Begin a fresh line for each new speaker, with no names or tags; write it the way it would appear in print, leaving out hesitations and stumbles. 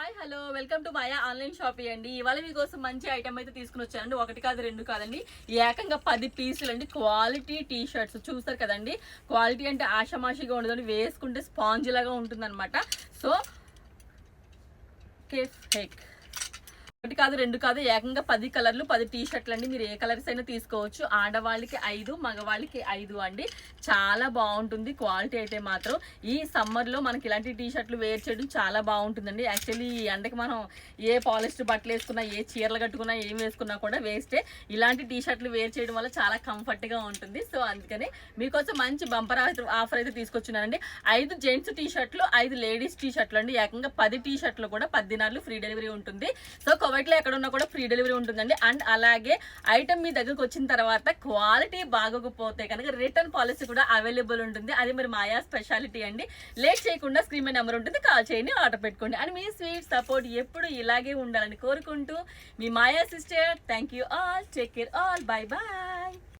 Hi hello welcome to Maya online shopping అండి. ఇవాళ మీకోసం మంచి ఐటమ్ అయితే తీసుకుని వచ్చానండి. ఒకటి కాదు రెండు కాదండి, ఏకంగా 10 పీసులు అండి. క్వాలిటీ టీ షర్ట్స్ చూస్తారు కదండి. క్వాలిటీ అంటే ఆషామాషిగా ఉండదండి, వేసుకుంటే స్పాంజ్ లాగా ఉంటుంది అనమాట. సో కేఫ్ హెక్ ఒకటి కాదు రెండు కాదు, ఏకంగా 10 కలర్లు 10 టీ షర్ట్లు అండి. మీరు ఏ కలర్స్ అయినా తీసుకోవచ్చు. ఆడవాళ్ళకి 5, మగవాళ్ళకి 5 అండి. చాలా బాగుంటుంది క్వాలిటీ అయితే మాత్రం. ఈ సమ్మర్లో మనకి ఇలాంటి టీ షర్ట్లు వేర్ చేయడం చాలా బాగుంటుందండి. యాక్చువల్లీ ఈ ఎండకి మనం ఏ పాలిస్టర్ బట్టలు వేసుకున్నా, ఏ చీరలు కట్టుకున్నా, ఏం వేసుకున్నా కూడా వేస్టే. ఇలాంటి టీ షర్ట్లు వేర్ చేయడం వల్ల చాలా కంఫర్ట్గా ఉంటుంది. సో అందుకని మీకోసం మంచి బంపర్ ఆఫర్ అయితే తీసుకొచ్చున్నానండి. 5 జెంట్స్ టీ షర్ట్లు, 5 లేడీస్ టీ షర్ట్లు అండి. ఏకంగా 10 టీ షర్ట్లు కూడా 10 దినాలు ఫ్రీ డెలివరీ ఉంటుంది. సో కోవైట్లో ఎక్కడ ఉన్నా కూడా ఫ్రీ డెలివరీ ఉంటుందండి. అండ్ అలాగే ఐటమ్ మీ దగ్గరకు వచ్చిన తర్వాత క్వాలిటీ బాగోకపోతే కనుక రిటర్న్ పాలసీ కూడా అవైలబుల్ ఉంటుంది. అది మరి మాయా స్పెషాలిటీ అండి. లేట్ చేయకుండా స్క్రీన్ మీద నెంబర్ ఉంటుంది, కాల్ చేయండి, ఆర్డర్ పెట్టుకోండి. అండ్ మీ స్వీట్ సపోర్ట్ ఎప్పుడు ఇలాగే ఉండాలని కోరుకుంటూ మీ Maya sister. Thank you all, take care all, bye bye.